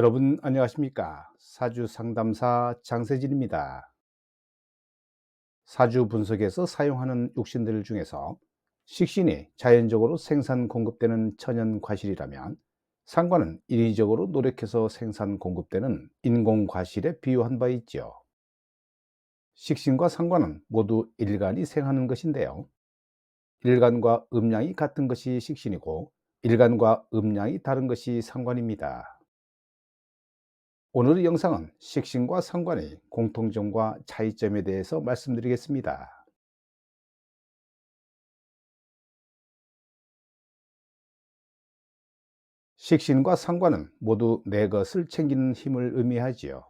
여러분 안녕하십니까? 사주 상담사 장세진입니다. 사주 분석에서 사용하는 육신들 중에서 식신이 자연적으로 생산 공급되는 천연 과실이라면 상관은 인위적으로 노력해서 생산 공급되는 인공 과실에 비유한 바 있지요. 식신과 상관은 모두 일간이 생하는 것인데요. 일간과 음양이 같은 것이 식신이고 일간과 음양이 다른 것이 상관입니다. 오늘의 영상은 식신과 상관의 공통점과 차이점에 대해서 말씀드리겠습니다. 식신과 상관은 모두 내 것을 챙기는 힘을 의미하지요.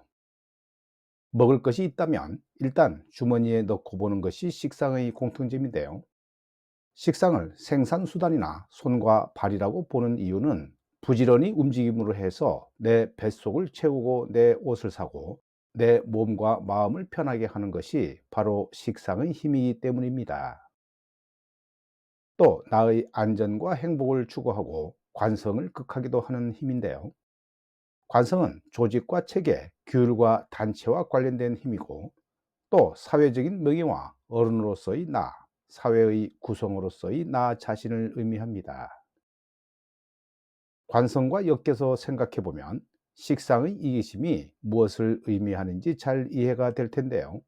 먹을 것이 있다면 일단 주머니에 넣고 보는 것이 식상의 공통점인데요. 식상을 생산수단이나 손과 발이라고 보는 이유는 부지런히 움직임으로 해서 내 뱃속을 채우고 내 옷을 사고 내 몸과 마음을 편하게 하는 것이 바로 식상의 힘이기 때문입니다. 또 나의 안전과 행복을 추구하고 관성을 극하기도 하는 힘인데요. 관성은 조직과 체계, 규율과 단체와 관련된 힘이고 또 사회적인 명예와 어른으로서의 나, 사회의 구성으로서의 나 자신을 의미합니다. 관성과 엮여서 생각해 보면 식상의 이기심이 무엇을 의미하는지 잘 이해가 될 텐데요.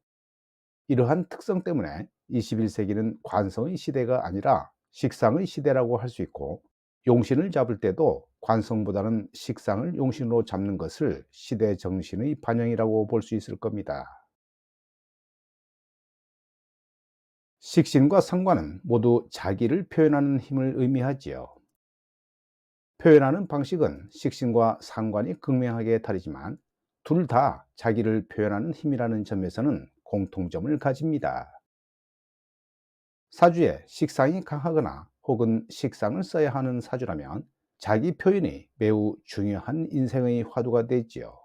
이러한 특성 때문에 21세기는 관성의 시대가 아니라 식상의 시대라고 할 수 있고, 용신을 잡을 때도 관성보다는 식상을 용신으로 잡는 것을 시대 정신의 반영이라고 볼 수 있을 겁니다. 식신과 상관은 모두 자기를 표현하는 힘을 의미하지요. 표현하는 방식은 식신과 상관이 극명하게 다르지만 둘 다 자기를 표현하는 힘이라는 점에서는 공통점을 가집니다. 사주에 식상이 강하거나 혹은 식상을 써야 하는 사주라면 자기 표현이 매우 중요한 인생의 화두가 되지요.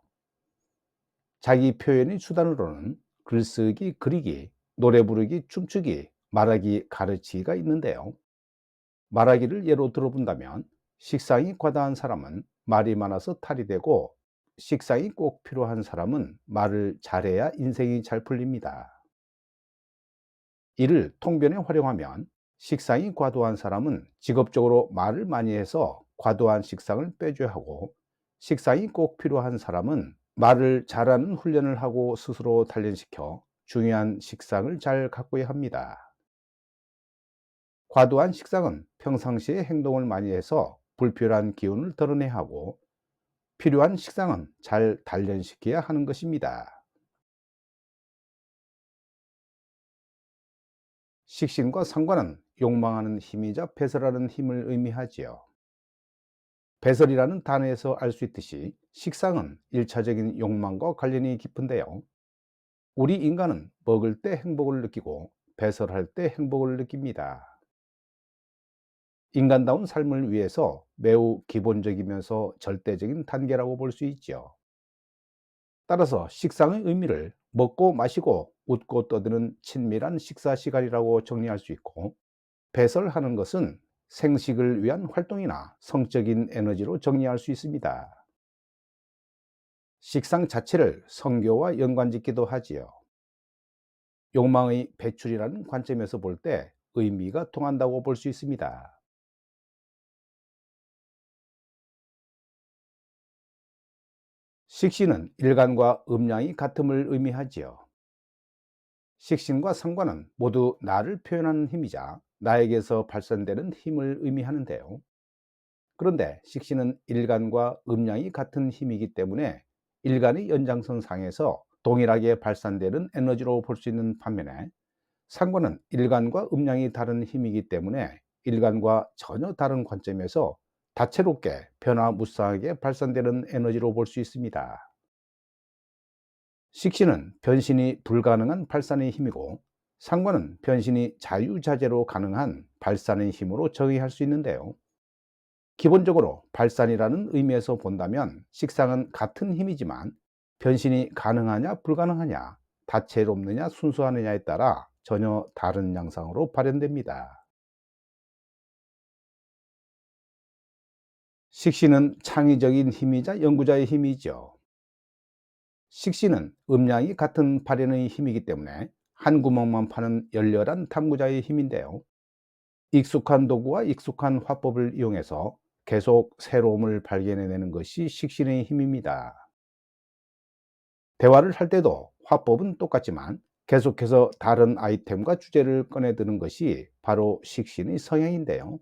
자기 표현의 수단으로는 글쓰기, 그리기, 노래 부르기, 춤추기, 말하기, 가르치기가 있는데요. 말하기를 예로 들어본다면 식상이 과다한 사람은 말이 많아서 탈이 되고, 식상이 꼭 필요한 사람은 말을 잘해야 인생이 잘 풀립니다. 이를 통변에 활용하면 식상이 과도한 사람은 직업적으로 말을 많이 해서 과도한 식상을 빼줘야 하고, 식상이 꼭 필요한 사람은 말을 잘하는 훈련을 하고 스스로 단련시켜 중요한 식상을 잘 가꿔야 합니다. 과도한 식상은 평상시에 행동을 많이 해서 불필요한 기운을 덜어내야 하고, 필요한 식상은 잘 단련시켜야 하는 것입니다. 식신과 상관은 욕망하는 힘이자 배설하는 힘을 의미하지요. 배설이라는 단어에서 알 수 있듯이 식상은 일차적인 욕망과 관련이 깊은데요. 우리 인간은 먹을 때 행복을 느끼고 배설할 때 행복을 느낍니다. 인간다운 삶을 위해서 매우 기본적이면서 절대적인 단계라고 볼 수 있죠. 따라서 식상의 의미를 먹고 마시고 웃고 떠드는 친밀한 식사 시간이라고 정리할 수 있고, 배설하는 것은 생식을 위한 활동이나 성적인 에너지로 정리할 수 있습니다. 식상 자체를 성교와 연관짓기도 하지요. 욕망의 배출이라는 관점에서 볼 때 의미가 통한다고 볼 수 있습니다. 식신은 일간과 음양이 같음을 의미하지요. 식신과 상관은 모두 나를 표현하는 힘이자 나에게서 발산되는 힘을 의미하는데요. 그런데 식신은 일간과 음양이 같은 힘이기 때문에 일간의 연장선 상에서 동일하게 발산되는 에너지로 볼 수 있는 반면에, 상관은 일간과 음양이 다른 힘이기 때문에 일간과 전혀 다른 관점에서 다채롭게 변화무쌍하게 발산되는 에너지로 볼 수 있습니다. 식신은 변신이 불가능한 발산의 힘이고, 상관은 변신이 자유자재로 가능한 발산의 힘으로 정의할 수 있는데요. 기본적으로 발산이라는 의미에서 본다면 식상은 같은 힘이지만 변신이 가능하냐 불가능하냐, 다채롭느냐 순수하느냐에 따라 전혀 다른 양상으로 발현됩니다. 식신은 창의적인 힘이자 연구자의 힘이죠. 식신은 음양이 같은 발현의 힘이기 때문에 한 구멍만 파는 열렬한 탐구자의 힘인데요. 익숙한 도구와 익숙한 화법을 이용해서 계속 새로움을 발견해내는 것이 식신의 힘입니다. 대화를 할 때도 화법은 똑같지만 계속해서 다른 아이템과 주제를 꺼내드는 것이 바로 식신의 성향인데요.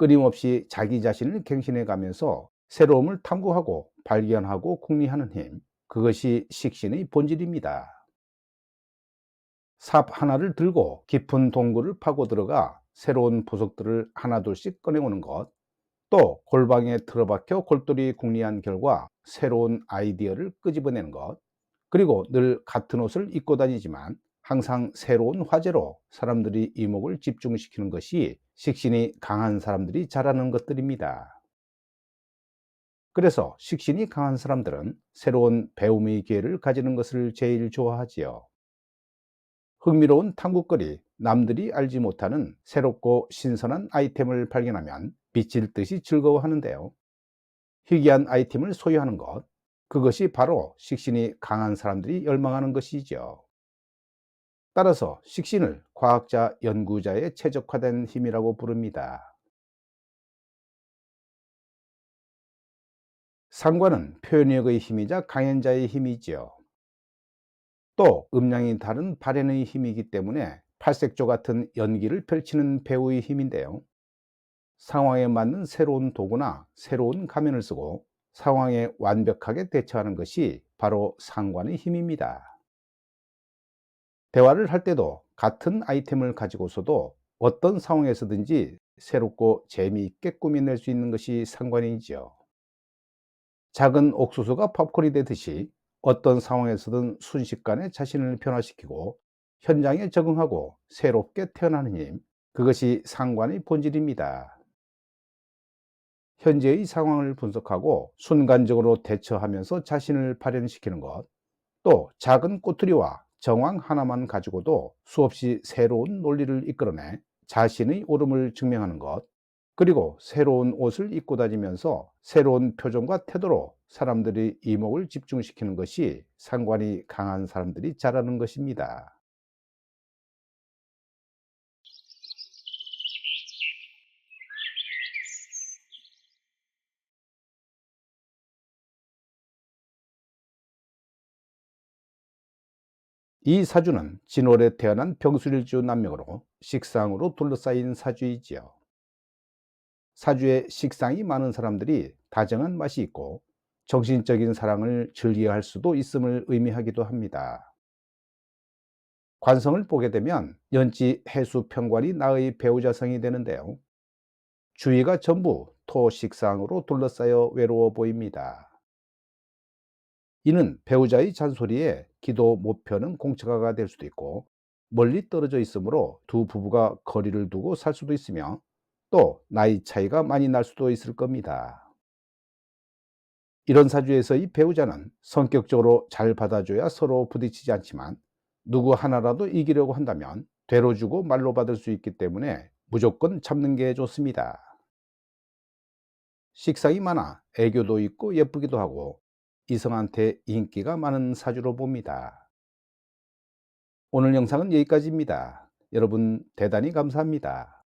끊임없이 자기 자신을 갱신해 가면서 새로움을 탐구하고 발견하고 궁리하는 힘, 그것이 식신의 본질입니다. 삽 하나를 들고 깊은 동굴을 파고 들어가 새로운 보석들을 하나둘씩 꺼내오는 것, 또 골방에 틀어박혀 골똘히 궁리한 결과 새로운 아이디어를 끄집어내는 것, 그리고 늘 같은 옷을 입고 다니지만 항상 새로운 화제로 사람들이 이목을 집중시키는 것이 식신이 강한 사람들이 잘하는 것들입니다. 그래서 식신이 강한 사람들은 새로운 배움의 기회를 가지는 것을 제일 좋아하지요. 흥미로운 탐구거리, 남들이 알지 못하는 새롭고 신선한 아이템을 발견하면 미칠 듯이 즐거워하는데요. 희귀한 아이템을 소유하는 것, 그것이 바로 식신이 강한 사람들이 열망하는 것이죠. 따라서 식신을 과학자, 연구자의 최적화된 힘이라고 부릅니다. 상관은 표현력의 힘이자 강연자의 힘이지요. 또 음량이 다른 발현의 힘이기 때문에 팔색조 같은 연기를 펼치는 배우의 힘인데요. 상황에 맞는 새로운 도구나 새로운 가면을 쓰고 상황에 완벽하게 대처하는 것이 바로 상관의 힘입니다. 대화를 할 때도 같은 아이템을 가지고서도 어떤 상황에서든지 새롭고 재미있게 꾸며낼 수 있는 것이 상관이지요. 작은 옥수수가 팝콘이 되듯이 어떤 상황에서든 순식간에 자신을 변화시키고 현장에 적응하고 새롭게 태어나는 힘, 그것이 상관의 본질입니다. 현재의 상황을 분석하고 순간적으로 대처하면서 자신을 발현시키는 것, 또 작은 꼬투리와 정황 하나만 가지고도 수없이 새로운 논리를 이끌어내 자신의 옳음을 증명하는 것, 그리고 새로운 옷을 입고 다니면서 새로운 표정과 태도로 사람들의 이목을 집중시키는 것이 상관이 강한 사람들이 잘하는 것입니다. 이 사주는 진월에 태어난 병술일주 남명으로 식상으로 둘러싸인 사주이지요. 사주에 식상이 많은 사람들이 다정한 맛이 있고 정신적인 사랑을 즐겨 할 수도 있음을 의미하기도 합니다. 관성을 보게 되면 연지 해수 평관이 나의 배우자성이 되는데요. 주위가 전부 토식상으로 둘러싸여 외로워 보입니다. 이는 배우자의 잔소리에 기도 못 펴는 공처가가 될 수도 있고 멀리 떨어져 있으므로 두 부부가 거리를 두고 살 수도 있으며 또 나이 차이가 많이 날 수도 있을 겁니다. 이런 사주에서 이 배우자는 성격적으로 잘 받아줘야 서로 부딪히지 않지만 누구 하나라도 이기려고 한다면 되로 주고 말로 받을 수 있기 때문에 무조건 참는 게 좋습니다. 식상이 많아 애교도 있고 예쁘기도 하고 이성한테 인기가 많은 사주로 봅니다. 오늘 영상은 여기까지입니다. 여러분 대단히 감사합니다.